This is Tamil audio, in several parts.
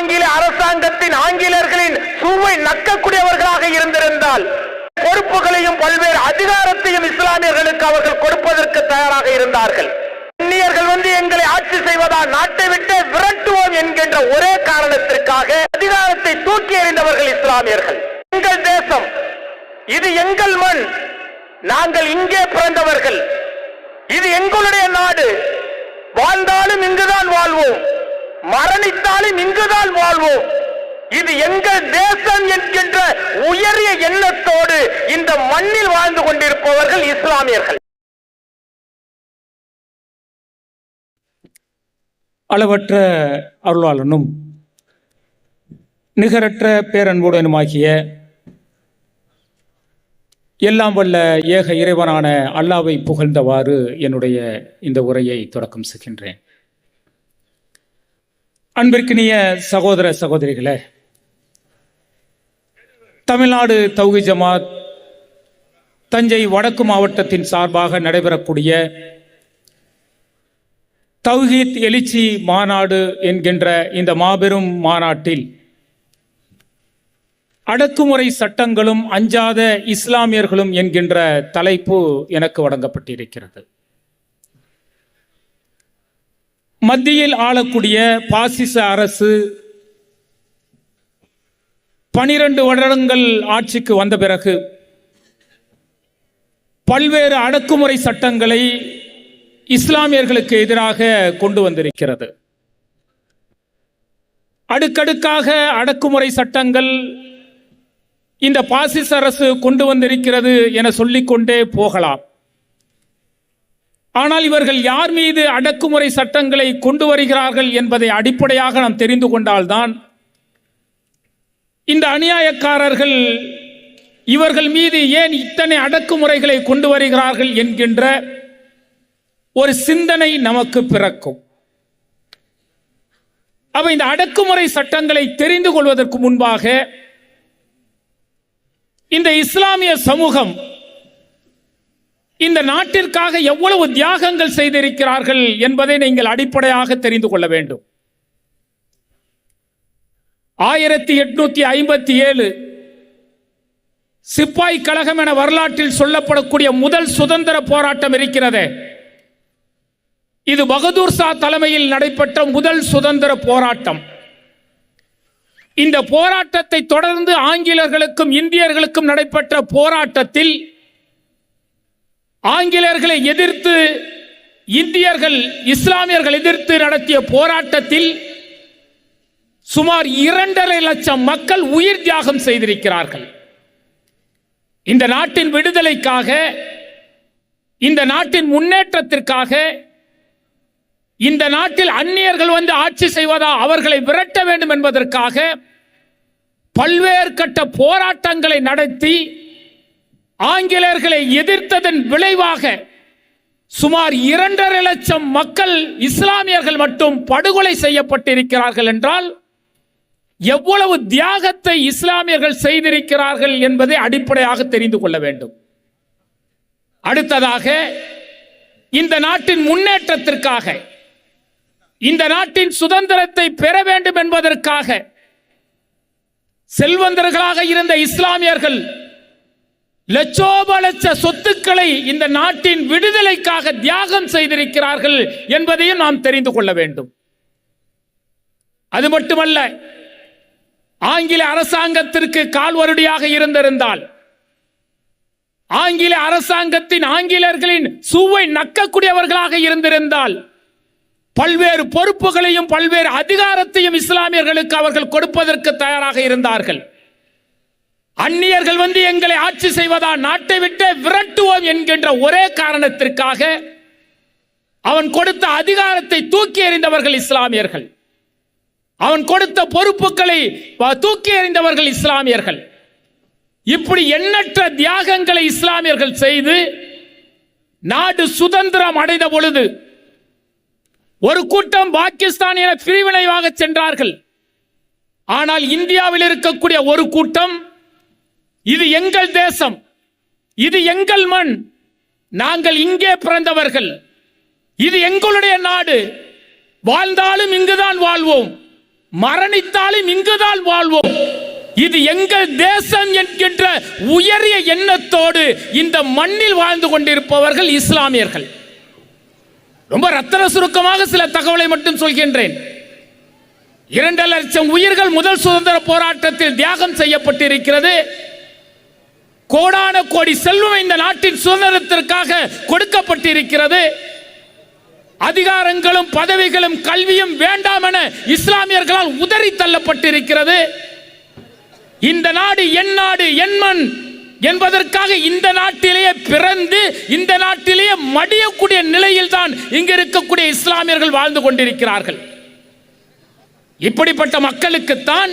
ஆங்கில அரசாங்கத்தின் ஆங்கிலேயர்களின் சூவை நக்கக்கூடியவர்களாக இருந்திருந்தால் பொறுப்புகளையும் பல்வேறு அதிகாரத்தையும் இஸ்லாமியர்களுக்கு அவர்கள் கொடுப்பதற்கு தயாராக இருந்தார்கள். அந்நியர்கள் வந்து எங்களை ஆட்சி செய்வதால் நாட்டை விட்டு விரட்டுவோம் என்கின்ற ஒரே காரணத்திற்காக அதிகாரத்தை தூக்கி எறிந்தவர்கள் இஸ்லாமியர்கள். எங்கள் தேசம், இது எங்கள் மண், நாங்கள் இங்கே பிறந்தவர்கள், இது எங்களுடைய நாடு, வாழ்ந்தாலும் இங்குதான் வாழ்வோம், மரணித்தாலும் இங்குதான் வாழ்வோம், இது எங்கள் தேசம் என்கின்ற உயரிய எண்ணத்தோடு இந்த மண்ணில் வாழ்ந்து கொண்டிருப்பவர்கள் இஸ்லாமியர்கள். அளவற்ற அருளாளனும் நிகரற்ற பேரன்புடனுமாகிய எல்லாம் வல்ல ஏக இறைவனான அல்லாவை புகழ்ந்தவாறு என்னுடைய இந்த உரையை தொடக்கம் செய்கின்றேன். அன்பிற்கினிய சகோதர சகோதரிகளே, தமிழ்நாடு தௌஹீத் ஜமாத் தஞ்சை வடக்கு மாவட்டத்தின் சார்பாக நடைபெறக்கூடிய தௌஹீத் எழுச்சி மாநாடு என்கின்ற இந்த மாபெரும் மாநாட்டில் அடக்குமுறை சட்டங்களும் அஞ்சாத இஸ்லாமியர்களும் என்கின்ற தலைப்பு எனக்கு வழங்கப்பட்டிருக்கிறது. மத்தியில் ஆளக்கூடிய பாசிச அரசு 12 வருடங்கள் ஆட்சிக்கு வந்த பிறகு பல்வேறு அடக்குமுறை சட்டங்களை இஸ்லாமியர்களுக்கு எதிராக கொண்டு வந்திருக்கிறது. அடுக்கடுக்காக அடக்குமுறை சட்டங்கள் இந்த பாசிச அரசு கொண்டு வந்திருக்கிறது என சொல்லிக்கொண்டே போகலாம். ஆனால் இவர்கள் யார் மீது அடக்குமுறை சட்டங்களை கொண்டு வருகிறார்கள் என்பதை அடிப்படையாக நாம் தெரிந்து கொண்டால்தான் இந்த அநியாயக்காரர்கள் இவர்கள் மீது ஏன் இத்தனை அடக்குமுறைகளை கொண்டு வருகிறார்கள் என்கின்ற ஒரு சிந்தனை நமக்கு பிறக்கும். அப்ப இந்த அடக்குமுறை சட்டங்களை தெரிந்து கொள்வதற்கு முன்பாக இந்த இஸ்லாமிய சமூகம் இந்த நாட்டிற்காக எவ்வளவு தியாகங்கள் செய்திருக்கிறார்கள் என்பதை நீங்கள் அடிப்படையாக தெரிந்து கொள்ள வேண்டும். 1857 சிப்பாய் கழகம் என வரலாற்றில் சொல்லப்படக்கூடிய முதல் சுதந்திர போராட்டம் இருக்கிறது. இது பகதூர் ஷா தலைமையில் நடைபெற்ற முதல் சுதந்திர போராட்டம். இந்த போராட்டத்தை தொடர்ந்து ஆங்கிலேயர்களுக்கும் இந்தியர்களுக்கும் நடைபெற்ற போராட்டத்தில் ஆங்கிலேயர்களை எதிர்த்து இந்தியர்கள் இஸ்லாமியர்கள் எதிர்த்து நடத்திய போராட்டத்தில் சுமார் 2.5 லட்சம் மக்கள் உயிர் தியாகம் செய்திருக்கிறார்கள். இந்த நாட்டின் விடுதலைக்காக, இந்த நாட்டின் முன்னேற்றத்திற்காக, இந்த நாட்டில் அந்நியர்கள் வந்து ஆட்சி செய்வதா அவர்களை விரட்ட வேண்டும் என்பதற்காக பல்வேறு கட்ட போராட்டங்களை நடத்தி ஆங்கிலேயர்களை எதிர்த்ததன் விளைவாக சுமார் 2.5 லட்சம் மக்கள் இஸ்லாமியர்கள் மட்டும் படுகொலை செய்யப்பட்டிருக்கிறார்கள் என்றால் எவ்வளவு தியாகத்தை இஸ்லாமியர்கள் செய்திருக்கிறார்கள் என்பதை அடிப்படையாக தெரிந்து கொள்ள வேண்டும். அடுத்ததாக இந்த நாட்டின் முன்னேற்றத்திற்காக, இந்த நாட்டின் சுதந்திரத்தை பெற வேண்டும் என்பதற்காக செல்வந்தர்களாக இருந்த இஸ்லாமியர்கள் லட்சோப லட்ச சொத்துக்களை இந்த நாட்டின் விடுதலைக்காக தியாகம் செய்திருக்கிறார்கள் என்பதையும் நாம் தெரிந்து கொள்ள வேண்டும். அது மட்டுமல்ல, ஆங்கில அரசாங்கத்திற்கு கால்வருடியாக இருந்திருந்தால், ஆங்கில அரசாங்கத்தின் ஆங்கிலேயர்களின் சூவை நக்கக்கூடியவர்களாக இருந்திருந்தால் பல்வேறு பொறுப்புகளையும் பல்வேறு அதிகாரத்தையும் இஸ்லாமியர்களுக்கு அவர்கள் கொடுப்பதற்கு தயாராக இருந்தார்கள். அந்நியர்கள் வந்து எங்களை ஆட்சி செய்வதால் நாட்டை விட்டு விரட்டுவோம் என்கின்ற ஒரே காரணத்திற்காக அவன் கொடுத்த அதிகாரத்தை தூக்கி எறிந்தவர்கள் இஸ்லாமியர்கள். அவன் கொடுத்த பொறுப்புகளை தூக்கி எறிந்தவர்கள் இஸ்லாமியர்கள். இப்படி எண்ணற்ற தியாகங்களை இஸ்லாமியர்கள் செய்து நாடு சுதந்திரம் அடைந்த பொழுது ஒரு கூட்டம் பாகிஸ்தானிய பிரிவினைவாக சென்றார்கள். ஆனால் இந்தியாவில் இருக்கக்கூடிய ஒரு கூட்டம், இது எங்கள் தேசம், இது எங்கள் மண், நாங்கள் இங்கே பிறந்தவர்கள், இது எங்களுடைய நாடு, வாழ்ந்தாலும் இங்குதான் வாழ்வோம், மரணித்தாலும் இங்குதான் வாழ்வோம், இது எங்கள் தேசம் என்கின்ற உயரிய எண்ணத்தோடு இந்த மண்ணில் வாழ்ந்து கொண்டிருப்பவர்கள் இஸ்லாமியர்கள். ரொம்ப ரத்தன சுருக்கமாக சில தகவலை மட்டும் சொல்கின்றேன். 2 லட்சம் உயிர்கள் முதல் சுதந்திர போராட்டத்தில் தியாகம் செய்யப்பட்டிருக்கிறது. கோடான கோடி செல்வம் இந்த நாட்டின் சுதந்திரத்திற்காக கொடுக்கப்பட்டிருக்கிறது. அதிகாரங்களும் பதவிகளும் கல்வியும் வேண்டாம் என இஸ்லாமியர்களால் உதறி தள்ளப்பட்டிருக்கிறது. இந்த நாடு என் நாடு என் மண் என்பதற்காக இந்த நாட்டிலேயே பிறந்து இந்த நாட்டிலேயே மடியக்கூடிய நிலையில் தான் இங்கு இருக்கக்கூடிய இஸ்லாமியர்கள் வாழ்ந்து கொண்டிருக்கிறார்கள். இப்படிப்பட்ட மக்களுக்குத்தான்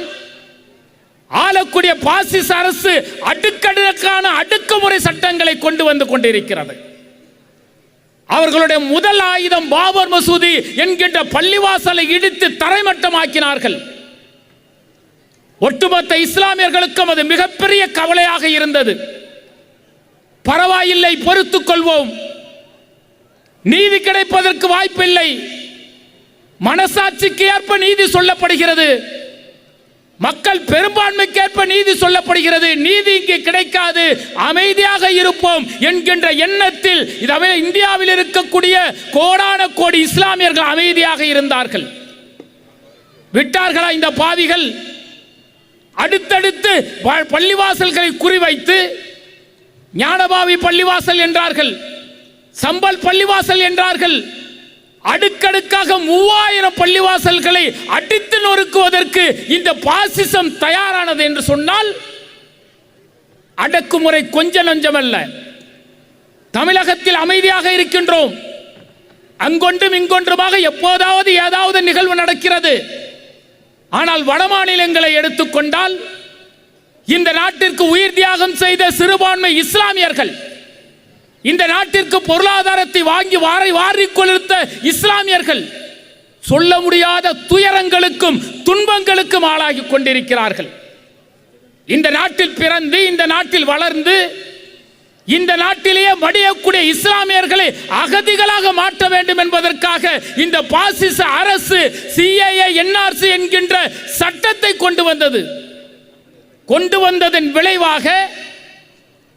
ஆளக்கூடிய பாசிச அரசு அடுக்கடுக்கான அடக்குமுறை சட்டங்களை கொண்டு வந்து கொண்டிருக்கிறது. அவர்களுடைய முதல் ஆயுதம் பாபர் மசூதி என்கின்ற பள்ளிவாசலை இடித்து தரைமட்டமாக்கினார்கள். ஒட்டுமொத்த இஸ்லாமியர்களுக்கும் அது மிகப்பெரிய கவலையாக இருந்தது. பரவாயில்லை, பொறுத்துக் கொள்வோம், நீதி கிடைப்பதற்கு வாய்ப்பில்லை, மனசாட்சிக்கு ஏற்ப நீதி சொல்லப்படுகிறது, மக்கள் பெரும்பான்மைக்கேற்ப நீதி சொல்லப்படுகிறது, நீதி இங்கே கிடைக்காது, அமைதியாக இருப்போம் என்கின்ற எண்ணத்தில் இந்தியாவில் இருக்கக்கூடிய கோடான கோடி இஸ்லாமியர்கள் அமைதியாக இருந்தார்கள். விட்டார்களா இந்த பாவிகள்? அடுத்தடுத்து பள்ளிவாசல்களை குறிவைத்து ஞானபாவி பள்ளிவாசல் என்றார்கள், சம்பல் பள்ளிவாசல் என்றார்கள். அடுக்கடுக்காக 3000 பள்ளிவாசல்களை அடித்து நொறுக்குவதற்கு இந்த பாசிசம் தயாரானது என்று சொன்னால் அடக்குமுறை கொஞ்ச நஞ்சமல்ல. தமிழகத்தில் அமைதியாக இருக்கின்றோம், அங்கொன்றும் இங்கொன்றுமாக எப்போதாவது ஏதாவது நிகழ்வு நடக்கிறது. ஆனால் வட மாநிலங்களை எடுத்துக்கொண்டால் இந்த நாட்டிற்கு உயிர் தியாகம் செய்த சிறுபான்மை இஸ்லாமியர்கள், இந்த நாட்டிற்கு பொருளாதாரத்தை வாங்கி வாரிக் கொளுத்த இஸ்லாமியர்கள் சொல்ல முடியாத துயரங்களுக்கும் துன்பங்களுக்கும் ஆளாகி கொண்டிருக்கிறார்கள். இந்த நாட்டில் பிறந்து இந்த நாட்டில் வளர்ந்து இந்த நாட்டிலேயே மடியக்கூடிய இஸ்லாமியர்களை அகதிகளாக மாற்ற வேண்டும் என்பதற்காக இந்த பாசிச அரசு CAA NRC என்கின்ற சட்டத்தை கொண்டு வந்ததன் விளைவாக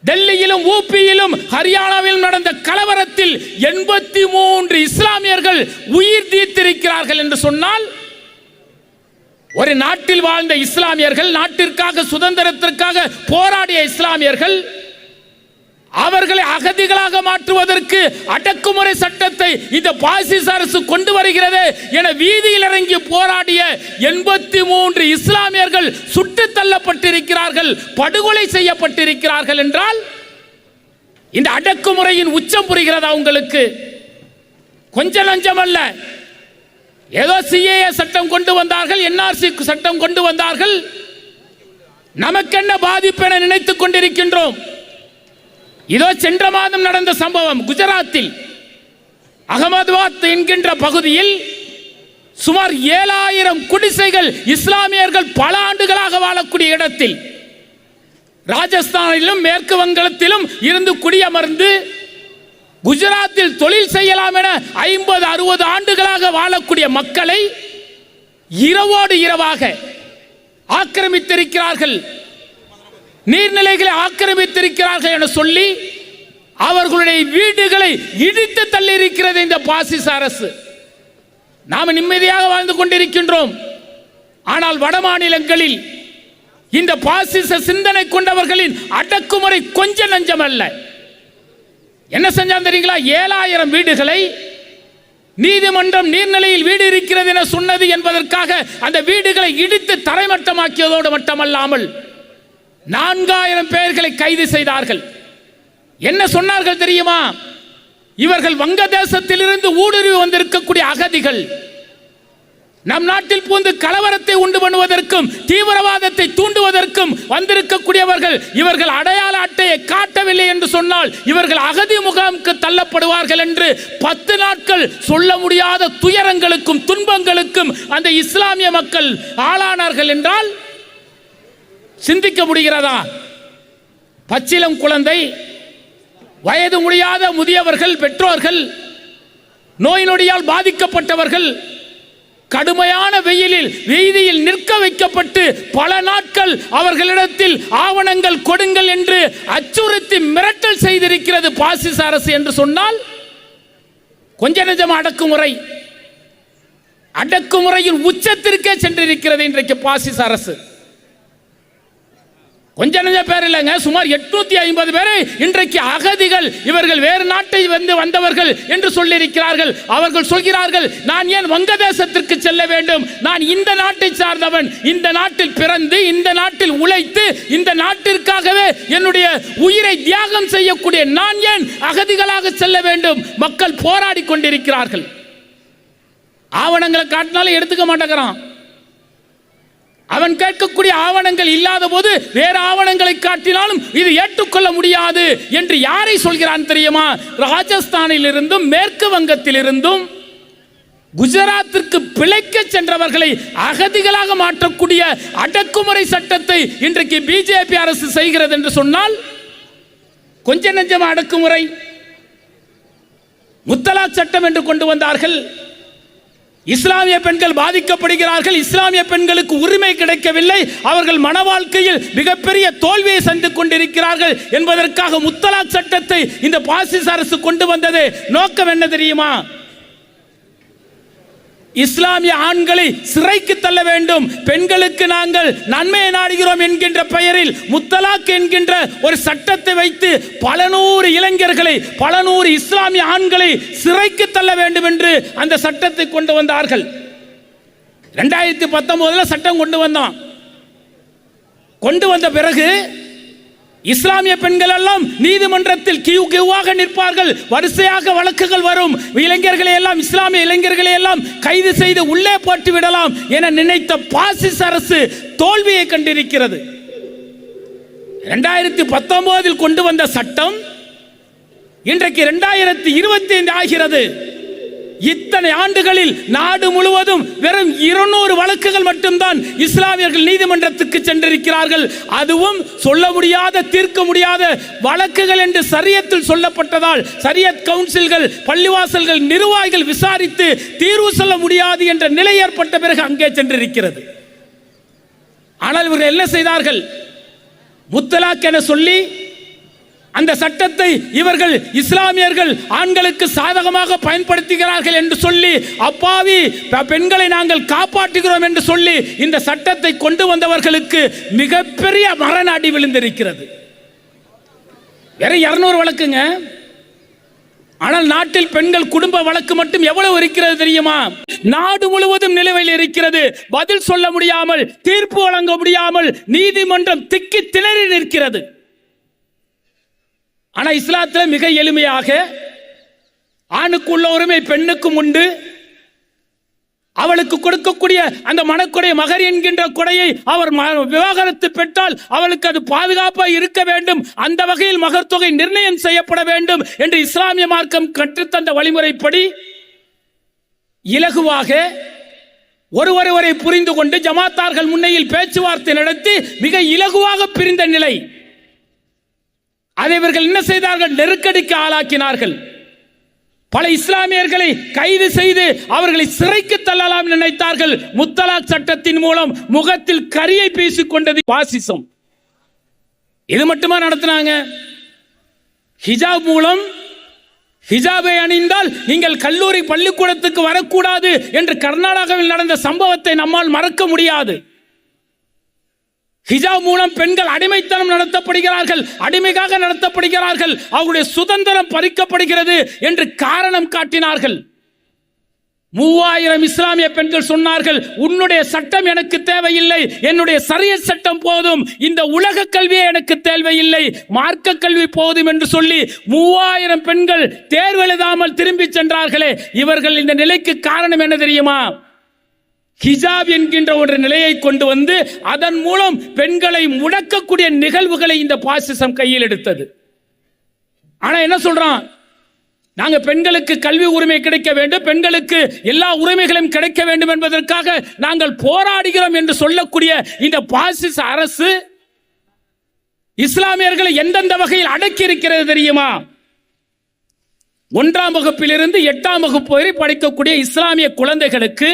டெல்லியிலும் ஊபியிலும் ஹரியானாவிலும் நடந்த கலவரத்தில் 83 இஸ்லாமியர்கள் உயிர் தீர்த்திருக்கிறார்கள் என்று சொன்னால், ஒரு நாட்டில் வாழ்ந்த இஸ்லாமியர்கள், நாட்டிற்காக சுதந்திரத்திற்காக போராடிய இஸ்லாமியர்கள், அவர்களை அகதிகளாக மாற்றுவதற்கு அடக்குமுறை சட்டத்தை இந்த பாசிச அரசு கொண்டு வருகிறது என வீதியில் இறங்கி போராடிய 83 இஸ்லாமியர்கள் சுட்டு தள்ளப்பட்டிருக்கிறார்கள், படுகொலை செய்யப்பட்டிருக்கிறார்கள் என்றால் இந்த அடக்குமுறையின் உச்சம் புரிகிறதா உங்களுக்கு? கொஞ்ச லஞ்சம் அல்ல. ஏதோ CAA சட்டம் கொண்டு வந்தார்கள், NRC சட்டம் கொண்டு வந்தார்கள், நமக்கென்ன பாதிப்பு என நினைத்துக் கொண்டிருக்கின்றோம். இதோ சென்ற மாதம் நடந்த சம்பவம், குஜராத்தில் அகமதாபாத் என்கின்ற பகுதியில் சுமார் 7000 குடிசைகள் இஸ்லாமியர்கள் பல ஆண்டுகளாக வாழக்கூடிய இடத்தில், ராஜஸ்தானிலும் மேற்கு வங்கத்திலும் இருந்து குடியமர்ந்து குஜராத்தில் தொழில் செய்யலாம் என 50-60 ஆண்டுகளாக வாழக்கூடிய மக்களை இரவோடு இரவாக ஆக்கிரமித்திருக்கிறார்கள், நீர்நிலைகளை ஆக்கிரமித்திருக்கிறார்கள் என சொல்லி அவர்களுடைய வீடுகளை இடித்து தள்ளி இருக்கிறது இந்த பாசிச அரசு. நாம் நிம்மதியாக வாழ்ந்து கொண்டிருக்கின்றோம். ஆனால் வட மாநிலங்களில் இந்த பாசிச சிந்தனை கொண்டவர்களின் அடக்குமுறை கொஞ்ச நஞ்சம் அல்ல. என்ன செஞ்சாங்க தெரியுங்களா? 7000 வீடுகளை நீதிமன்றம் நீர்நிலையில் வீடு இருக்கிறது என சொன்னது என்பதற்காக அந்த வீடுகளை இடித்து தரைமட்டமாக்கியதோடு மட்டுமல்லாமல் 4000 பேர்களை கைது செய்தார்கள். என்ன சொன்னார்கள் தெரியுமா? இவர்கள் வங்கதேசத்திலிருந்து ஊடுருவி வந்திருக்கக்கூடிய அகதிகள், நம் நாட்டில் புகுந்து கலவரத்தை உண்டு பண்ணுவதற்கும் தீவிரவாதத்தை தூண்டுவதற்கும் வந்திருக்கக்கூடியவர்கள். இவர்கள் அடையாள அட்டையை காட்டவில்லை என்று சொன்னால் இவர்கள் அகதி முகாமுக்கு தள்ளப்படுவார்கள் என்று 10 நாட்கள் சொல்ல முடியாத துயரங்களுக்கும் துன்பங்களுக்கும் அந்த இஸ்லாமிய மக்கள் ஆளானார்கள் என்றால் சிந்திக்க முடிகிறதா? பச்சிலம் குழந்தை, வயது முடியாத முதியவர்கள், பெற்றோர்கள், நோய் நொடியால் பாதிக்கப்பட்டவர்கள், கடுமையான வெயிலில் வீதியில் நிற்க வைக்கப்பட்டு பல நாட்கள் அவர்களிடத்தில் ஆவணங்கள் கொடுங்கள் என்று அச்சுறுத்தி மிரட்டல் செய்திருக்கிறது பாசிச அரசு என்று சொன்னால் கொஞ்ச நெஞ்சம் அடக்குமுறையில் உச்சத்திற்கே சென்றிருக்கிறது இன்றைக்கு பாசிச அரசு. கொஞ்ச நெஞ்ச பேர் இல்லைங்க, சுமார் 850 பேரை இன்றைக்கு அகதிகள், இவர்கள் வேறு நாட்டை வந்தவர்கள் என்று சொல்லியிருக்கிறார்கள். அவர்கள் சொல்கிறார்கள், நான் ஏன் வங்கதேசத்திற்கு செல்ல வேண்டும், நான் இந்த நாட்டை சார்ந்தவன், இந்த நாட்டில் பிறந்து இந்த நாட்டில் உழைத்து இந்த நாட்டிற்காகவே என்னுடைய உயிரை தியாகம் செய்யக்கூடிய நான் ஏன் அகதிகளாக செல்ல வேண்டும். மக்கள் போராடி கொண்டிருக்கிறார்கள். ஆவணங்களை காட்டினாலும் எடுத்துக்க மாட்டேங்கிறான். அவன் கேட்கக்கூடிய ஆவணங்கள் இல்லாத போது வேறு ஆவணங்களை காட்டினாலும் இது ஏற்றுக்கொள்ள முடியாது என்று யாரை சொல்கிறான் தெரியுமா? ராஜஸ்தானில் இருந்தும் மேற்கு வங்கத்தில் இருந்தும் குஜராத்திற்கு பிழைக்க சென்றவர்களை அகதிகளாக மாற்றக்கூடிய அடக்குமுறை சட்டத்தை இன்றைக்கு பிஜேபி அரசு செய்கிறது என்று சொன்னால் கொஞ்ச நெஞ்சம் அடக்குமுறை. முத்தலாக் சட்டம் என்று கொண்டு வந்தார்கள். இஸ்லாமிய பெண்கள் பாதிக்கப்படுகிறார்கள். இஸ்லாமிய பெண்களுக்கு உரிமை கிடைக்கவில்லை. அவர்கள் மன வாழ்க்கையில் மிகப்பெரிய தோல்வியை சந்தித்துக் கொண்டிருக்கிறார்கள் என்பதற்காக முத்தலாக் சட்டத்தை இந்த பாசிச அரசு கொண்டு வந்தது. நோக்கம் என்ன தெரியுமா? இஸ்லாமிய ஆண்களை சிறைக்கு தள்ள வேண்டும், பெண்களுக்கு நாங்கள் நன்மையை நாடுகிறோம் என்கின்ற பெயரில் முத்தலாக் என்கின்ற ஒரு சட்டத்தை வைத்து பல நூறு இளைஞர்களை, பல நூறு இஸ்லாமிய ஆண்களை சிறைக்கு தள்ள வேண்டும் என்று அந்த சட்டத்தை கொண்டு வந்தார்கள். 2019 சட்டம் கொண்டு வந்த பிறகு இஸ்லாமிய பெண்கள் எல்லாம் நீதிமன்றத்தில் கியூவாக நிற்பார்கள். வரிசையாக வழக்குகள் வரும். இளைஞர்களை எல்லாம், இஸ்லாமிய இளைஞர்களை எல்லாம் கைது செய்து உள்ளே போட்டு விடலாம் என நினைத்த பாசிச அரசு தோல்வியை கண்டிருக்கிறது. 2019 கொண்டு வந்த சட்டம் இன்றைக்கு 2025 ஆகிறது. இத்தனை ஆண்டுகளில் நாடு முழுவதும் வெறும் 200 வழக்குகள் மட்டும்தான் இஸ்லாமியர்கள் நீதிமன்றத்துக்கு சென்றிருக்கிறார்கள். அதுவும் சொல்ல முடியாத, தீர்க்க முடியாத வழக்குகள் என்று சரியத்தில் சொல்லப்பட்டதால் சரியத் கவுன்சில்கள், பள்ளிவாசல்கள், நிர்வாகிகள் விசாரித்து தீர்வு சொல்ல முடியாது என்ற நிலை ஏற்பட்ட பிறகு அங்கே சென்றிருக்கிறது. ஆனால் இவர்கள் என்ன செய்தார்கள்? முத்தலாக் என சொல்லி அந்த சட்டத்தை இவர்கள் இஸ்லாமியர்கள் ஆண்களுக்கு சாதகமாக பயன்படுத்துகிறார்கள் என்று சொல்லி, அப்பாவி பெண்களை நாங்கள் காப்பாற்றுகிறோம் என்று சொல்லி இந்த சட்டத்தை கொண்டு வந்தவர்களுக்கு மிகப்பெரிய மரண அடி விழுந்திருக்கிறது. வேற 200 வழக்குங்க. ஆனால் நாட்டில் பெண்கள் குடும்ப வழக்கு மட்டும் எவ்வளவு இருக்கிறது தெரியுமா? நாடு முழுவதும் நிலுவையில் இருக்கிறது. பதில் சொல்ல முடியாமல், தீர்ப்பு வழங்க முடியாமல் நீதிமன்றம் திக்கி திணறி நிற்கிறது. ஆனா இஸ்லாத்தில் மிக எளிமையாக ஆணுக்கு உள்ள உரிமை பெண்ணுக்கும் உண்டு. அவளுக்கு கொடுக்கக்கூடிய அந்த மனக்கொடை, மகர் என்கின்ற கொடையை அவர் விவாகரத்து பெற்றால் அவளுக்கு அது பாதுகாப்பாக இருக்க வேண்டும். அந்த வகையில் மகர் தொகை நிர்ணயம் செய்யப்பட வேண்டும் என்று இஸ்லாமிய மார்க்கம் கற்றுத்தந்த வழிமுறைப்படி இலகுவாக ஒருவரை புரிந்து கொண்டு ஜமாத்தார்கள் முன்னையில் பேச்சுவார்த்தை நடத்தி மிக இலகுவாக பிரிந்த நிலை. அதை இவர்கள் என்ன செய்தார்கள்? நெருக்கடிக்கு ஆளாக்கினார்கள். பல இஸ்லாமியர்களை கைது செய்து அவர்களை சிறைக்கு தள்ளலாம் நினைத்தார்கள். முத்தலாக் சட்டத்தின் மூலம் முகத்தில் கரியை பேசிக் கொண்டது பாசிசம். இது மட்டுமா நடத்தினாங்க? ஹிஜாப் மூலம், ஹிஜாபை அணிந்தால் நீங்கள் கல்லூரி பள்ளிக்கூடத்துக்கு வரக்கூடாது என்று கர்நாடகாவில் நடந்த சம்பவத்தை நம்மால் மறக்க முடியாது. ஹிஜாப் மூலம் பெண்கள் அடிமைத்தனம் நடத்தப்படுகிறார்கள், அடிமையாக நடத்தப்படுகிறார்கள், அவருடைய சுதந்திரம் பறிக்கப்படுகிறது என்று காரணம் காட்டினார்கள். 3000 இஸ்லாமிய பெண்கள் சொன்னார்கள், உன்னுடைய சட்டம் எனக்கு தேவையில்லை, என்னுடைய ஷரியத் சட்டம் போதும், இந்த உலக கல்வியே எனக்கு தேவையில்லை, மார்க்க கல்வி போதும் என்று சொல்லி 3000 பெண்கள் தேர்வு எழுதாமல் திரும்பி சென்றார்களே. இவர்கள் இந்த நிலைக்கு காரணம் என்ன தெரியுமா? ஹிஜாப் என்கின்ற ஒரு நிலையை கொண்டு வந்து அதன் மூலம் பெண்களை முடக்கக்கூடிய நிகழ்வுகளை இந்த பாசிசம் கையில் எடுத்தது. ஆனா என்ன சொல்றான்? நாங்க பெண்களுக்கு கல்வி உரிமை கிடைக்க வேண்டும், பெண்களுக்கு எல்லா உரிமைகளும் கிடைக்க வேண்டும் என்பதற்காக நாங்கள் போராடுகிறோம் என்று சொல்லக்கூடிய இந்த பாசிச அரசு இஸ்லாமியர்களை எந்தெந்த வகையில் அடக்கி இருக்கிறது தெரியுமா? 1ஆம் வகுப்பிலிருந்து 8ஆம் வகுப்பு வரை படிக்கக்கூடிய இஸ்லாமிய குழந்தைகளுக்கு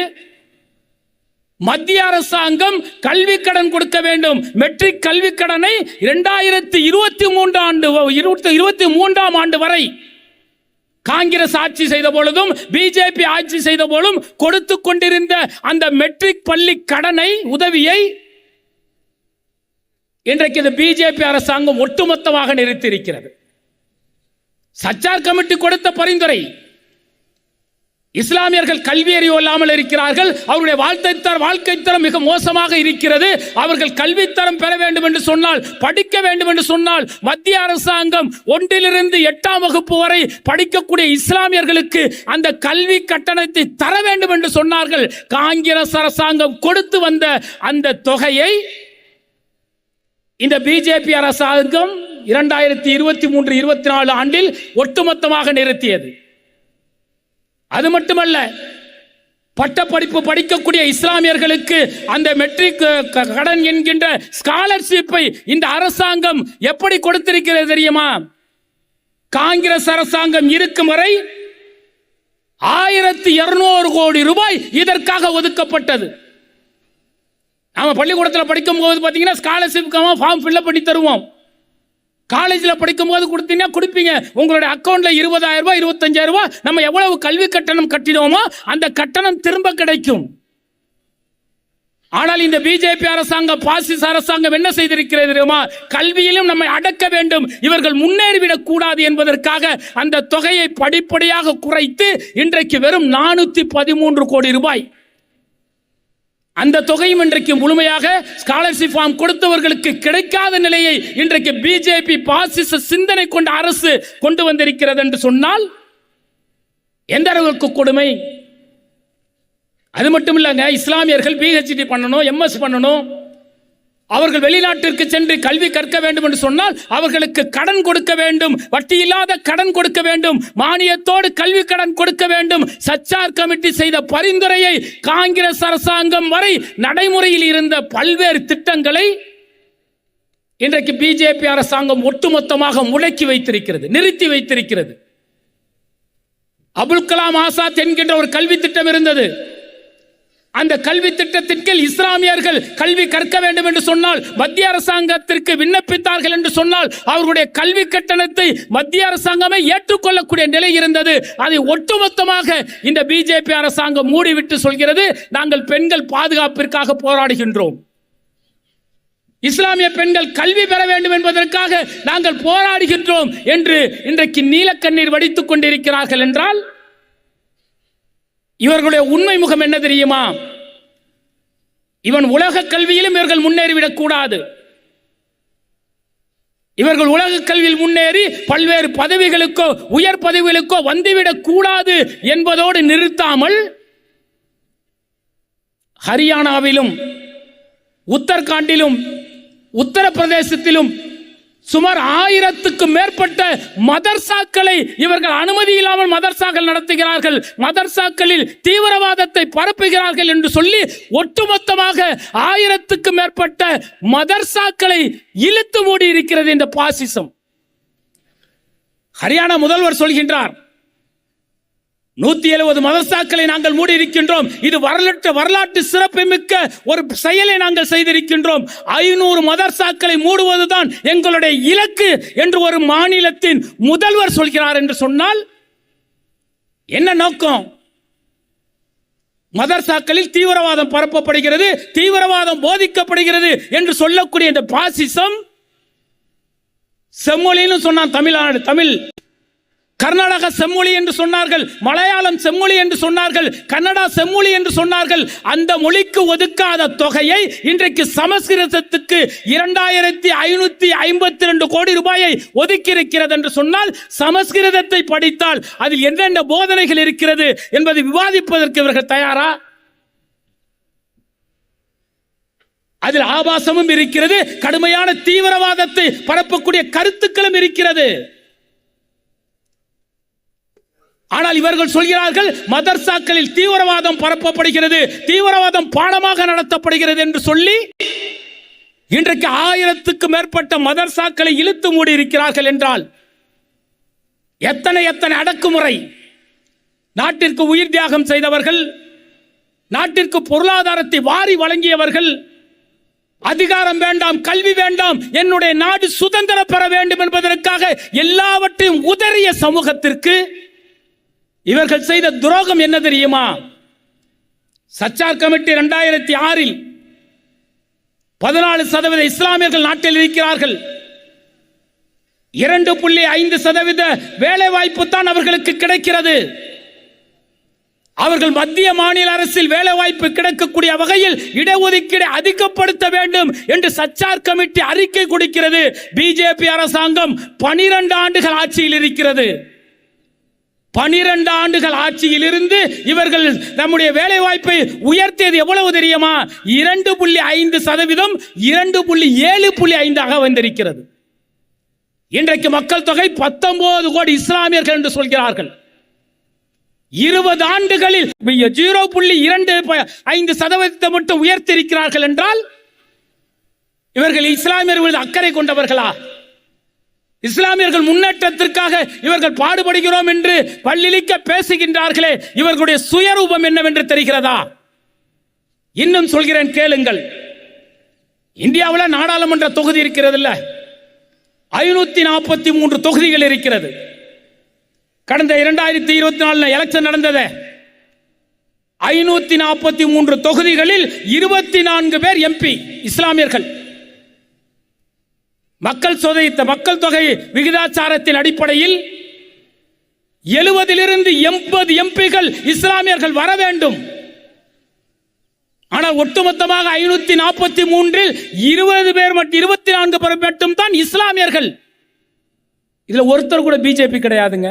மத்திய அரசாங்கம் கல்வி கடன் கொடுக்க வேண்டும். மெட்ரிக் கல்வி கடனை 2023 ஆண்டு வரை காங்கிரஸ் ஆட்சி செய்த பொழுதும் பிஜேபி ஆட்சி செய்த போதும் கொடுத்து கொண்டிருந்த அந்த மெட்ரிக் பள்ளி கடனை உதவியை இன்றைக்கு இந்த பிஜேபி அரசாங்கம் ஒட்டுமொத்தமாக நிறுத்தியிருக்கிறது. சச்சார் கமிட்டி கொடுத்த பரிந்துரை, இஸ்லாமியர்கள் கல்வி அறிவு இல்லாமல் இருக்கிறார்கள், அவருடைய வாழ்க்கை தரம் மிக மோசமாக இருக்கிறது, அவர்கள் கல்வித்தரம் பெற வேண்டும் என்று சொன்னால், படிக்க வேண்டும் என்று சொன்னால் மத்திய அரசாங்கம் 1லிருந்து 8ஆம் வகுப்பு வரை படிக்கக்கூடிய இஸ்லாமியர்களுக்கு அந்த கல்வி கட்டணத்தை தர வேண்டும் என்று சொன்னார்கள். காங்கிரஸ் அரசாங்கம் கொடுத்து வந்த அந்த தொகையை இந்த பிஜேபி அரசாங்கம் 2023-24 ஆண்டில் ஒட்டுமொத்தமாக நிறுத்தியது. அது மட்டுமல்ல, பட்டப்படிப்பு படிக்கக்கூடிய இஸ்லாமியர்களுக்கு அந்த மெட்ரிக் கடன் என்கின்ற ஸ்காலர்ஷிப்பை இந்த அரசாங்கம் எப்படி கொடுத்திருக்கிறது தெரியுமா? காங்கிரஸ் அரசாங்கம் இருக்கும் வரை 1200 கோடி ரூபாய் இதற்காக ஒதுக்கப்பட்டது. நாம பள்ளிக்கூடத்தில் படிக்கும் போது பார்த்தீங்கன்னா ஸ்காலர்ஷிப்காக ஃபார்ம் ஃபில்அப் பண்ணி தருவோம். காலேஜில் படிக்கும் போது கொடுத்தீங்கன்னா கொடுப்பீங்க, உங்களுடைய அக்கௌண்ட்ல 20,000 ரூபாய் 25,000 ரூபாய் நம்ம எவ்வளவு கல்வி கட்டணம் கட்டினோமோ அந்த கட்டணம் திரும்ப கிடைக்கும். ஆனால் இந்த பிஜேபி அரசாங்கம், பாசிச அரசாங்கம் என்ன செய்திருக்கிறது தெரியுமா? கல்வியிலும் நம்மை அடக்க வேண்டும், இவர்கள் முன்னேறிவிடக் கூடாது என்பதற்காக அந்த தொகையை படிப்படியாக குறைத்து இன்றைக்கு வெறும் 413 கோடி ரூபாய். அந்த தொகையும் இன்றைக்கு முழுமையாக ஸ்காலர்ஷிப் ஃபார்ம் கொடுத்தவர்களுக்கு கிடைக்காத நிலையை இன்றைக்கு பிஜேபி பாசிச சிந்தனை கொண்ட அரசு கொண்டு வந்திருக்கிறது என்று சொன்னால் எந்த அளவுக்கு கொடுமை! அது மட்டும் இல்லைங்க, இஸ்லாமியர்கள் பிஹெச்டி பண்ணணும், எம்எஸ் பண்ணணும், அவர்கள் வெளிநாட்டிற்கு சென்று கல்வி கற்க வேண்டும் என்று சொன்னால் அவர்களுக்கு கடன் கொடுக்க வேண்டும், வட்டி இல்லாத கடன் கொடுக்க வேண்டும், மானியத்தோடு கல்வி கடன் கொடுக்க வேண்டும். சச்சார் கமிட்டி செய்த பரிந்துரையை காங்கிரஸ் அரசாங்கம் வரை நடைமுறையில் இருந்த பல்வேறு திட்டங்களை இன்றைக்கு பிஜேபி அரசாங்கம் ஒட்டுமொத்தமாக முடக்கி வைத்திருக்கிறது, நிறுத்தி வைத்திருக்கிறது. அபுல் கலாம் ஆசாத் என்கின்ற ஒரு கல்வி திட்டம் இருந்தது. அந்த கல்வி திட்டத்தின் கீழ் இஸ்லாமியர்கள் கல்வி கற்க வேண்டும் என்று சொன்னால் மத்திய அரசாங்கத்திற்கு விண்ணப்பித்தார்கள் என்று சொன்னால் அவர்களுடைய கல்வி கட்டணத்தை மத்திய அரசாங்கமே ஏற்றுக்கொள்ளக்கூடிய நிலை இருந்தது. அதை ஒட்டுமொத்தமாக இந்த பிஜேபி அரசாங்கம் மூடிவிட்டு சொல்கிறது, நாங்கள் பெண்கள் பாதுகாப்பிற்காக போராடுகின்றோம், இஸ்லாமிய பெண்கள் கல்வி பெற வேண்டும் என்பதற்காக நாங்கள் போராடுகின்றோம் என்று இன்றைக்கு நீலக்கண்ணீர் வடித்துக் கொண்டிருக்கிறார்கள். என்றால் இவர்களுடைய உண்மை முகம் என்ன தெரியுமா? இவன் உலக கல்வியிலும் இவர்கள் முன்னேறிவிடக் கூடாது, இவர்கள் உலக கல்வியில் முன்னேறி பல்வேறு பதவிகளுக்கோ உயர் பதவிகளுக்கோ வந்துவிடக் கூடாது என்பதோடு நிறுத்தாமல் ஹரியானாவிலும் உத்தரகாண்டிலும் உத்தரப்பிரதேசத்திலும் சுமார் 1000க்கும் மேற்பட்ட மதர்சாக்களை இவர்கள் அனுமதி இல்லாமல் மதர்சாக்கள் நடத்துகிறார்கள், மதர்சாக்களில் தீவிரவாதத்தை பரப்புகிறார்கள் என்று சொல்லி ஒட்டுமொத்தமாக 1000க்கும் மேற்பட்ட மதர்சாக்களை இழுத்து மூடி இருக்கிறது இந்த பாசிசம். ஹரியானா முதல்வர் சொல்கின்றார், 170 மதர்சாக்களை நாங்கள் மூடி இருக்கின்றோம், இது வரலாற்று சிறப்புமிக்க ஒரு செயலை நாங்கள் செய்திருக்கின்றோம், 500 மதர்சாக்களை மூடுவதுதான் எங்களுடைய இலக்கு என்று ஒரு மாநிலத்தின் முதல்வர் சொல்கிறார் என்று சொன்னால் என்ன நோக்கம்? மதர்சாக்களில் தீவிரவாதம் பரப்பப்படுகிறது, தீவிரவாதம் போதிக்கப்படுகிறது என்று சொல்லக்கூடிய இந்த பாசிசம் செம்மொழின்னு சொன்னான். தமிழ் கர்நாடகா செம்மொழி என்று சொன்னார்கள், மலையாளம் செம்மொழி என்று சொன்னார்கள், கன்னடா செம்மொழி என்று சொன்னார்கள். அந்த மொழிக்கு ஒதுக்காத தொகையை இன்றைக்கு சமஸ்கிருதத்துக்கு 2552 கோடி ரூபாயை ஒதுக்கி இருக்கிறது என்று சொன்னால் சமஸ்கிருதத்தை படித்தால் அதில் என்னென்ன போதனைகள் இருக்கிறது என்பதை விவாதிப்பதற்கு இவர்கள் தயாரா? அதில் ஆபாசமும் இருக்கிறது, கடுமையான தீவிரவாதத்தை பரப்பக்கூடிய கருத்துக்களும் இருக்கிறது. ஆனால் இவர்கள் சொல்கிறார்கள் மதர்சாக்களில் தீவிரவாதம் பரப்பப்படுகிறது, தீவிரவாதம் பாடமாக நடத்தப்படுகிறது என்று சொல்லி இன்றைக்கு 1000க்கும் மேற்பட்ட மதர்சாக்களை இழுத்து மூடி இருக்கிறார்கள். என்றால் எத்தனை அடக்குமுறை! நாட்டிற்கு உயிர் தியாகம் செய்தவர்கள், நாட்டிற்கு பொருளாதாரத்தை வாரி வழங்கியவர்கள். அதிகாரம் வேண்டாம், கல்வி வேண்டாம், என்னுடைய நாடு சுதந்திரம் பெற வேண்டும் என்பதற்காக எல்லாவற்றையும் உதறிய சமூகத்திற்கு இவர்கள் செய்த துரோகம் என்ன தெரியுமா? சச்சார் கமிட்டி 2006 14% இஸ்லாமியர்கள் நாட்டில் இருக்கிறார்கள். 2.5% வேலை வாய்ப்பு தான் அவர்களுக்கு கிடைக்கிறது. அவர்கள் மத்திய மாநில அரசில் வேலை வாய்ப்பு கிடைக்கக்கூடிய வகையில் இடஒதுக்கீடு அதிகப்படுத்த வேண்டும் என்று சச்சார் கமிட்டி அறிக்கை கொடுக்கிறது. பிஜேபி அரசாங்கம் 12 ஆண்டுகள் ஆட்சியில் இருக்கிறது. 12 ஆண்டுகள் ஆட்சியில் இருந்து இவர்கள் நம்முடைய வேலை வாய்ப்பை உயர்த்தியது எவ்வளவு தெரியுமா? 2.5% 2.7.5 வந்திருக்கிறது. இன்றைக்கு மக்கள் தொகை 19 கோடி இஸ்லாமியர்கள் என்று சொல்கிறார்கள். 20 ஆண்டுகளில் 0.25% மட்டும் உயர்த்தியிருக்கிறார்கள் என்றால் இவர்கள் இஸ்லாமியர்கள் அக்கறை கொண்டவர்களா? இஸ்லாமியர்கள் முன்னேற்றத்திற்காக இவர்கள் பாடுபடுகிறோம் என்று பல்லிழிக்க பேசுகின்றார்களே, இவர்களுடைய சுயரூபம் என்னவென்று தெரிகிறதா? இன்னும் சொல்கிறேன், கேளுங்கள். இந்தியாவில் நாடாளுமன்ற தொகுதி இருக்கிறது இல்ல, 543 தொகுதிகள் இருக்கிறது. கடந்த 2024 எலெக்ஷன் நடந்தது. 543 தொகுதிகளில் 24 பேர் எம்பி இஸ்லாமியர்கள். மக்கள் தொகை விகிதாச்சாரத்தின் அடிப்படையில் 70 80 எம்பிகள் இஸ்லாமியர்கள் வர வேண்டும். ஆனால் ஒட்டுமொத்தமாக 543 20 பேர் மற்றும் 24 பேர் மட்டும் தான் இஸ்லாமியர்கள். இதுல ஒருத்தர் கூட பிஜேபி கிடையாதுங்க.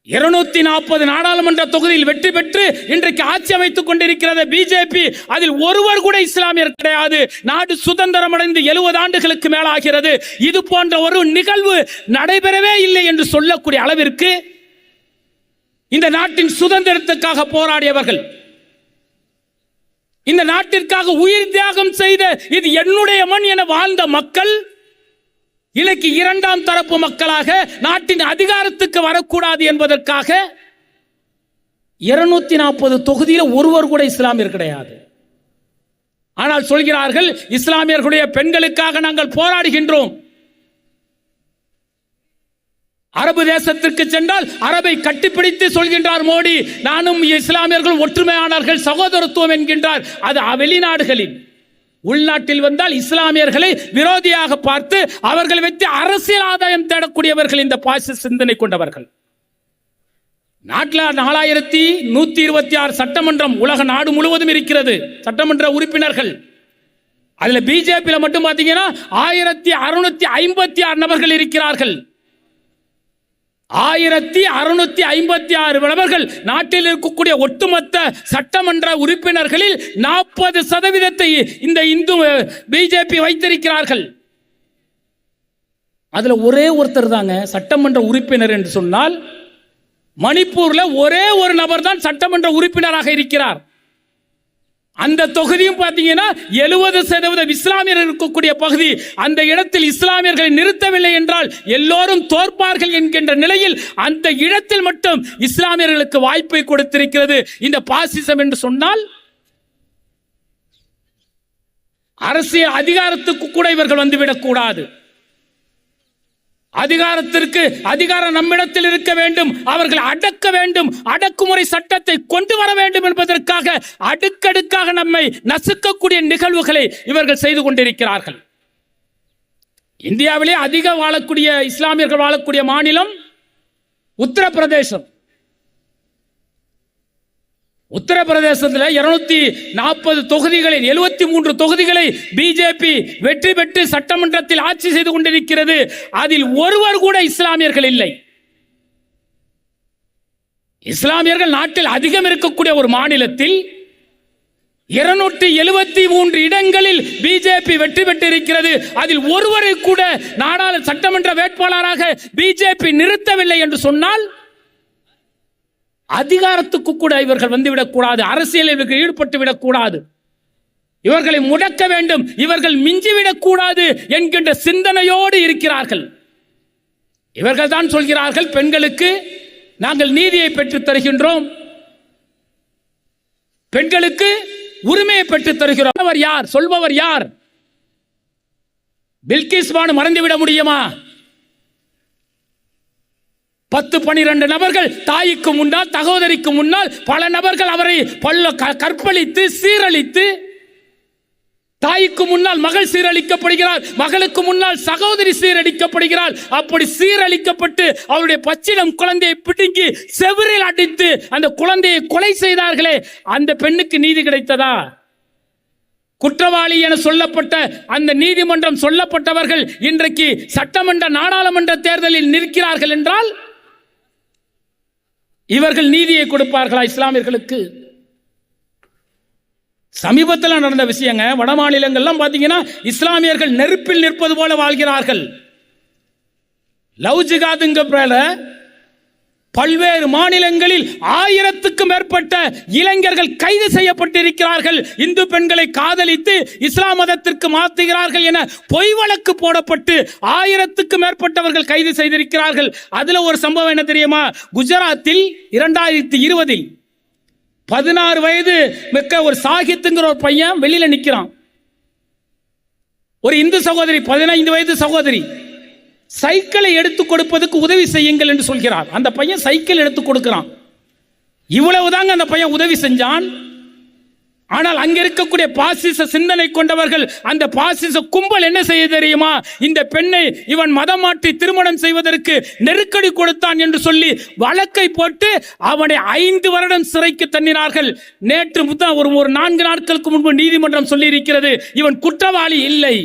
240 நாடாளுமன்ற தொகுதியில் வெற்றி பெற்று இன்றைக்கு ஆட்சி அமைத்துக் கொண்டிருக்கிறது பிஜேபி. அதில் ஒருவர் கூட இஸ்லாமியர் கிடையாது. நாடு சுதந்திரம் அடைந்து 70 ஆண்டுகளுக்கு மேலாகிறது. இது போன்ற ஒரு நிகழ்வு நடைபெறவே இல்லை என்று சொல்லக்கூடிய அளவிற்கு இந்த நாட்டின் சுதந்திரத்துக்காக போராடியவர்கள், இந்த நாட்டிற்காக உயிர் தியாகம் செய்த, இது என்னுடைய மண் என வாழ்ந்த மக்கள் இன்னைக்கு 2ஆம் தரப்பு மக்களாக நாட்டின் அதிகாரத்துக்கு வரக்கூடாது என்பதற்காக 240 தொகுதியில் ஒருவர் கூட இஸ்லாமியர் கிடையாது. ஆனால் சொல்கிறார்கள் இஸ்லாமியர்களுடைய பெண்களுக்காக நாங்கள் போராடுகின்றோம். அரபு தேசத்திற்கு சென்றால் அரபை கட்டிப்பிடித்து சொல்கின்றார் மோடி, நானும் இஸ்லாமியர்கள் ஒற்றுமையானார்கள், சகோதரத்துவம் என்கின்றார். அது வெளிநாடுகளில். உள்நாட்டில் வந்தால் இஸ்லாமியர்களை விரோதியாக பார்த்து அவர்கள் வைத்து அரசியல் ஆதாயம் தேடக்கூடியவர்கள் இந்த பாசிச சிந்தனை கொண்டவர்கள். நாட்டில் 4126 சட்டமன்றம் உலக நாடு முழுவதும் இருக்கிறது சட்டமன்ற உறுப்பினர்கள். அதுல பிஜேபியில மட்டும் பாத்தீங்கன்னா 1656 நபர்கள் இருக்கிறார்கள். 1656 நபர்கள் நாட்டில் இருக்கக்கூடிய ஒட்டுமொத்த சட்டமன்ற உறுப்பினர்களில் 40% இந்த இந்து பிஜேபி வைத்திருக்கிறார்கள். அதுல ஒரே ஒருத்தர் தாங்க சட்டமன்ற உறுப்பினர் என்று சொன்னால், மணிப்பூர்ல ஒரே ஒரு நபர் தான் சட்டமன்ற உறுப்பினராக இருக்கிறார். அந்த தொகுதியும் பார்த்தீங்கன்னா 70% இஸ்லாமியர்கள் இருக்கக்கூடிய பகுதி. அந்த இடத்தில் இஸ்லாமியர்களை நிறுத்தவில்லை என்றால் எல்லோரும் தோற்பார்கள் என்கின்ற நிலையில் அந்த இடத்தில் மட்டும் இஸ்லாமியர்களுக்கு வாய்ப்பை கொடுத்திருக்கிறது இந்த பாசிசம் என்று சொன்னால், அரசியல் அதிகாரத்துக்கு கூட இவர்கள் வந்துவிடக் கூடாது. அதிகாரம் நம்மிடத்தில் இருக்க வேண்டும், அவர்கள் அடக்க வேண்டும், அடக்குமுறை சட்டத்தை கொண்டு வர வேண்டும் என்பதற்காக அடுக்கடுக்காக நம்மை நசுக்கக்கூடிய நிகழ்வுகளை இவர்கள் செய்து கொண்டிருக்கிறார்கள். இந்தியாவிலே அதிக வாழக்கூடிய இஸ்லாமியர்கள் வாழக்கூடிய மாநிலம் உத்தரப்பிரதேசம். உத்தரப்பிரதேசத்தில் 240 தொகுதிகளில் 73 தொகுதிகளை பிஜேபி வெற்றி பெற்று சட்டமன்றத்தில் ஆட்சி செய்து கொண்டிருக்கிறது. அதில் ஒருவர் கூட இஸ்லாமியர்கள் இல்லை. இஸ்லாமியர்கள் நாட்டில் அதிகம் இருக்கக்கூடிய ஒரு மாநிலத்தில் 273 இடங்களில் பிஜேபி வெற்றி பெற்றிருக்கிறது. அதில் ஒருவரை கூட சட்டமன்ற வேட்பாளராக பிஜேபி நிறுத்தவில்லை என்று சொன்னால், அதிகாரத்துக்கு கூட இவர்கள் வந்துவிடக் கூடாது, அரசியலில் ஈடுபட்டு விடக்கூடாது, இவர்களை முடக்க வேண்டும், இவர்கள் மிஞ்சிவிடக் கூடாது என்கின்ற சிந்தனையோடு இருக்கிறார்கள். இவர்கள் தான் சொல்கிறார்கள் பெண்களுக்கு நாங்கள் நீதியை பெற்றுத் தருகின்றோம், பெண்களுக்கு உரிமையை பெற்றுத் தருகிறோம். அவர் யார்? சொல்பவர் யார்? பில்கிஸ் பானு மறந்துவிட முடியுமா? 10-12 நபர்கள் தாய்க்கு முன்னால், சகோதரிக்கு முன்னால் பல நபர்கள் அவரை கற்பழித்து சீரழித்து, தாய்க்கு முன்னால் மகள் சீரழிக்கப்படுகிறார், மகளுக்கு முன்னால் சகோதரி சீரழிக்கப்படுகிறார். அப்படி சீரழிக்கப்பட்டு அவருடைய பச்சிளம் குழந்தையை பிடுங்கி செவிரில் அடித்து அந்த குழந்தையை கொலை செய்தார்களே, அந்த பெண்ணுக்கு நீதி கிடைத்ததா? குற்றவாளி என சொல்லப்பட்ட அந்த நீதிமன்றம் சொல்லப்பட்டவர்கள் இன்றைக்கு சட்டமன்ற நாடாளுமன்ற தேர்தலில் நிற்கிறார்கள் என்றால் இவர்கள் நீதியை கொடுப்பார்களா இஸ்லாமியர்களுக்கு? சமீபத்தில் நடந்த விஷயங்க. வட மாநிலங்கள்லாம் பாத்தீங்கன்னா இஸ்லாமியர்கள் நெருப்பில் நிற்பது போல வாழ்கிறார்கள். லவ் ஜிகாதுங்க பேர்ல பல்வேறு மாநிலங்களில் 1000க்கும் மேற்பட்ட இளைஞர்கள் கைது செய்யப்பட்டிருக்கிறார்கள். இந்து பெண்களை காதலித்து இஸ்லாம் மதத்திற்கு மாற்றுகிறார்கள் என பொய் வழக்கு போடப்பட்டு 1000க்கும் மேற்பட்டவர்கள் கைது செய்திருக்கிறார்கள். அதுல ஒரு சம்பவம் என்ன தெரியுமா? குஜராத்தில் 2020 16 வயது மிக்க ஒரு சாகித்துங்கிற ஒரு பையன் வெளியில நிக்கிறான். ஒரு இந்து சகோதரி, 15 வயது சகோதரி, சைக்கிளை எடுத்து கொடுப்பதற்கு உதவி செய்யுங்கள் என்று சொல்கிறார். அந்த பையன் சைக்கிள் எடுத்து கொடுக்கிறான். இவ்வளவுதாங்க அந்த பையன் உதவி செஞ்சான். ஆனால் அங்க இருக்கக்கூடிய பாசிச சிந்தனை கொண்டவர்கள், அந்த பாசிச கும்பல் என்ன செய்ய தெரியுமா? இந்த பெண்ணை இவன் மதம் மாற்றி திருமணம் செய்வதற்கு நெருக்கடி கொடுத்தான் என்று சொல்லி வழக்கை போட்டு அவனை 5 வருடம் சிறைக்கு தள்ளினார்கள். நேற்று ஒரு 4 நாட்களுக்கு முன்பு நீதிமன்றம் சொல்லி இருக்கிறது, இவன் குற்றவாளி இல்லை.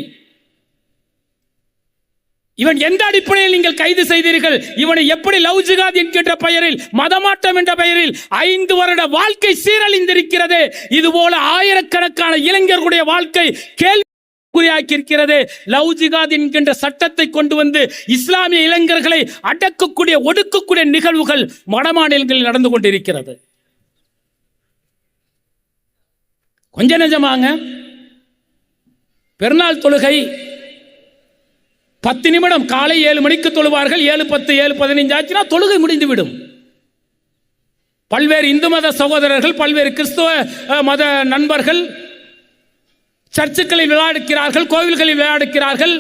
இவன் எந்த அடிப்படையில் நீங்கள் கைது செய்தீர்கள்? இவனை எப்படி லவ் ஜிகாத் என்கின்ற பெயரில், மதமாற்றம் என்ற பெயரில் 5 வருட வாழ்க்கை சீரழிந்திருக்கிறது. இதுபோல ஆயிரக்கணக்கான இளைஞர்களுடைய வாழ்க்கை கேள்விக்குறியாக்கி இருக்கிறது. லவ் ஜிகாத் என்கின்ற சட்டத்தை கொண்டு வந்து இஸ்லாமிய இளைஞர்களை அடக்கக்கூடிய ஒடுக்கக்கூடிய நிகழ்வுகள் வட மாநிலங்களில் நடந்து கொண்டிருக்கிறது. கொஞ்ச நெஜமாங்க. பெருநாள் தொழுகை 10 நிமிடம், காலை 7 மணிக்கு தொழுவார்கள். 7:10 7:15 ஆச்சுன்னா தொழுகை முடிந்துவிடும். பல்வேறு இந்து மத சகோதரர்கள், பல்வேறு கிறிஸ்துவ மத நண்பர்கள் சர்ச்சுகளில் விளையாடுகிறார்கள், கோவில்களில் விளையாடுகிறார்கள்,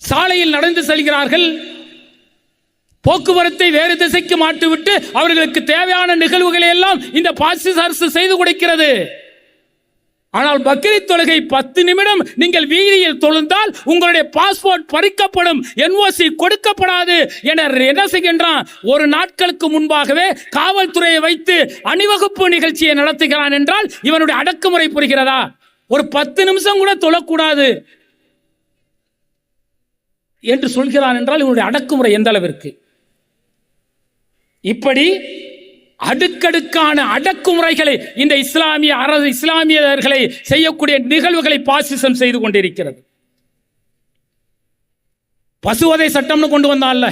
சாலையில் நடந்து செல்கிறார்கள். போக்குவரத்தை வேறு திசைக்கு மாற்றிவிட்டு அவர்களுக்கு தேவையான நிகழ்வுகளை எல்லாம் இந்த பாசிச அரசு செய்து கொடுக்கிறது. ஆனால் பக்ரீத் தொழுகை 10 நிமிடம் நீங்கள் வீதியில் தொழுந்தால் உங்களுடைய பாஸ்போர்ட் பறிக்கப்படும், NOC கொடுக்கப்படாது என என்ன செய்கின்றான்? ஒரு நாட்களுக்கு முன்பாகவே காவல்துறையை வைத்து அணிவகுப்பு நிகழ்ச்சியை நடத்துகிறான் என்றால் இவனுடைய அடக்குமுறை புரிகிறதா? ஒரு 10 நிமிஷம் கூட தொழக்கூடாது என்று சொல்கிறான் என்றால் இவனுடைய அடக்குமுறை எந்த அளவிற்கு? இப்படி அடுக்கடுக்கான அடக்குமுறைகளை இந்த இஸ்லாமிய அரசு, இஸ்லாமியர்களை செய்யக்கூடிய நிகழ்வுகளை பாசிசம் செய்து கொண்டிருக்கிறது. பசுவதை சட்டம்னு கொண்டு வந்தான்ல,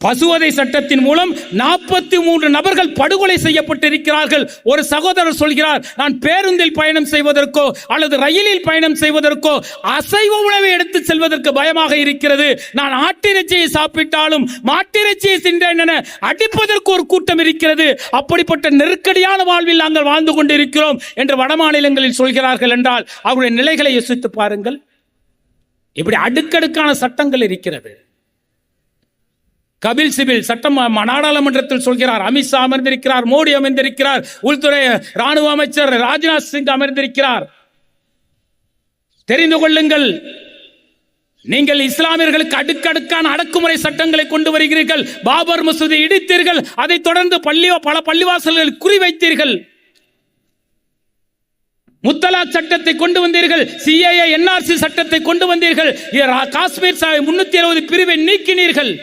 பசுவதை சட்டத்தின் மூலம் 43 நபர்கள் படுகொலை செய்யப்பட்டிருக்கிறார்கள். ஒரு சகோதரர் சொல்கிறார், நான் பேருந்தில் பயணம் செய்வதற்கோ அல்லது ரயிலில் பயணம் செய்வதற்கோ அசைவ உணவை எடுத்து செல்வதற்கு பயமாக இருக்கிறது. நான் ஆட்டிறைச்சியை சாப்பிட்டாலும் மாட்டிறைச்சியை தின்றேன் என அடிப்பதற்கு ஒரு கூட்டம் இருக்கிறது. அப்படிப்பட்ட நெருக்கடியான வாழ்வில் நாங்கள் வாழ்ந்து கொண்டிருக்கிறோம் என்று வட மாநிலங்களில் சொல்கிறார்கள் என்றால் அவருடைய நிலைகளை யோசித்து பாருங்கள். இப்படி அடுக்கடுக்கான சட்டங்கள் இருக்கிறது. கபில் சிபில் சட்டம் நாடாளுமன்றத்தில் சொல்கிறார். அமித்ஷா அமர்ந்திருக்கிறார், மோடி அமர்ந்திருக்கிறார், உள்துறை ராணுவ அமைச்சர் ராஜ்நாத் சிங் அமர்ந்திருக்கிறார். தெரிந்து கொள்ளுங்கள், நீங்கள் இஸ்லாமியர்களுக்கு அடுக்கடுக்கான அடக்குமுறை சட்டங்களை கொண்டு வருகிறீர்கள். பாபர் மசூதி இடித்தீர்கள், அதை தொடர்ந்து பல பள்ளிவாசல்கள் குறிவைத்தீர்கள். முத்தலாக் சட்டத்தை கொண்டு வந்தீர்கள், CAA NRC சட்டத்தை கொண்டு வந்தீர்கள், காஷ்மீர் 370 பிரிவை நீக்கினீர்கள்.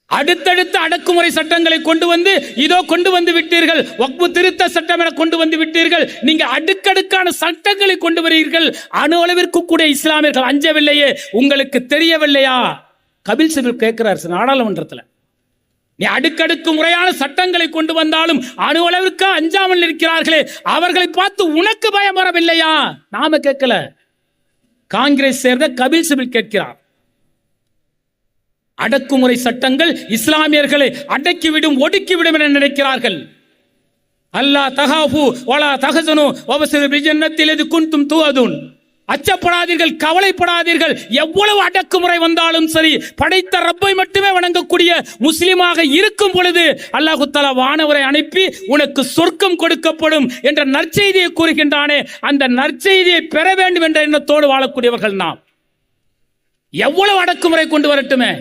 அடுத்தடுத்த அடக்குமுறை சட்டங்களை கொண்டு வந்து இதோ கொண்டு வந்து விட்டீர்கள். வக்ஃபு திருத்த சட்டம் என கொண்டு வந்து விட்டீர்கள். நீங்க அடுக்கடுக்கான சட்டங்களை கொண்டு வருகிறீர்கள். அணு அளவிற்கு கூட இஸ்லாமியர்கள் அஞ்சவில்லையே, உங்களுக்கு தெரியவில்லையா? கபில் சிபில் கேட்கிறார் நாடாளுமன்றத்தில். நீ அடுக்கடுக்கு முறையான சட்டங்களை கொண்டு வந்தாலும் அணு அளவிற்கு அஞ்சாமல் இருக்கிறார்களே, அவர்களை பார்த்து உனக்கு பயம் வரவில்லையா? நாம கேட்கல, காங்கிரஸ் சேர்ந்த கபில் சிபில் கேட்கிறார். அடக்குமுறை சட்டங்கள் இஸ்லாமியர்களை அடக்கிவிடும், ஒடுக்கிவிடும் என நினைக்கிறார்கள். அல்லா தகாஃபு வலா தஹசனு வபஷிர் பிஜன்னத்தில் இது குன்தும் துஅதுன். அச்சப்படாதீர்கள், கவலைப்படாதீர்கள். எவ்வளவு அடக்குமுறை வந்தாலும் சரி, படைத்த ரப்பை மட்டுமே வணங்கக்கூடிய முஸ்லிமாக இருக்கும் பொழுது அல்லாஹ் தஆலா வானவரை அனுப்பி உனக்கு சொர்க்கம் கொடுக்கப்படும் என்ற நற்செய்தியை கூறுகின்றானே, அந்த நற்செய்தியை பெற வேண்டும் என்ற எண்ணத்தோடு வாழக்கூடியவர்கள் நாம். எவ்வளவு அடக்குமுறை கொண்டு வரட்டுமே,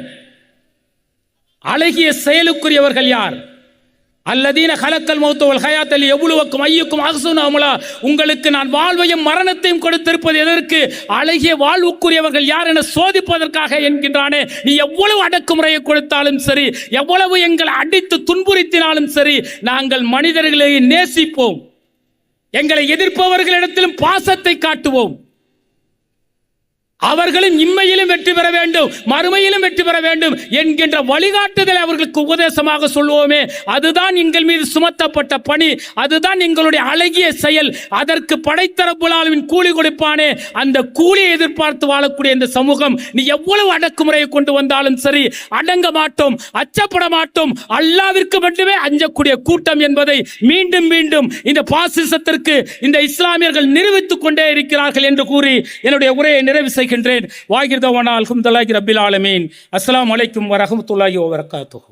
அழகிய செயலுக்குரியவர்கள் யார்? அல்லதீன கலக்கல் மௌத்த வல் ஹயாத்த லியப்லுவக்கும் அய்யுக்கும் அஹ்ஸனு அமலா. உங்களுக்கு நான் வாழ்வையும் மரணத்தையும் கொடுத்திருப்பது எதற்கு? அழகிய வாழ்வுக்குரியவர்கள் யார் என சோதிப்பதற்காக என்கின்றானே. நீ எவ்வளவு அடக்குமுறையை கொடுத்தாலும் சரி, எவ்வளவு எங்களை அடித்து துன்புறுத்தினாலும் சரி, நாங்கள் மனிதர்களை நேசிப்போம். எங்களை எதிர்ப்பவர்களிடத்திலும் பாசத்தை காட்டுவோம். அவர்களும் இம்மையிலும் வெற்றி பெற வேண்டும், மறுமையிலும் வெற்றி பெற வேண்டும் என்கின்ற வழிகாட்டுதலை அவர்களுக்கு உபதேசமாக சொல்வோமே. அதுதான் எங்கள் மீது சுமத்தப்பட்ட பணி, அதுதான் எங்களுடைய அழகிய செயல். அதற்கு படைத்த ரப்புல் ஆலமீன் கூலி கொடுப்பானே, அந்த கூலியை எதிர்பார்த்து வாழக்கூடிய இந்த சமூகம் நீ எவ்வளவு அடக்குமுறையை கொண்டு வந்தாலும் சரி அடங்க மாட்டோம், அச்சப்பட மாட்டோம். அல்லாஹ்விற்கு மட்டுமே அஞ்சக்கூடிய கூட்டம் என்பதை மீண்டும் மீண்டும் இந்த பாசிசத்திற்கு இந்த இஸ்லாமியர்கள் நிரூபித்துக் கொண்டே இருக்கிறார்கள் என்று கூறி என்னுடைய உரையை நிறைவு செய்கின்றேன். வாகிர் தவானா அல்ஹம்துலில்லாஹி ரப்பில் ஆலமீன். அஸ்ஸலாமு அலைக்கும் வரஹ்மத்துல்லாஹி வபரகாத்துஹு.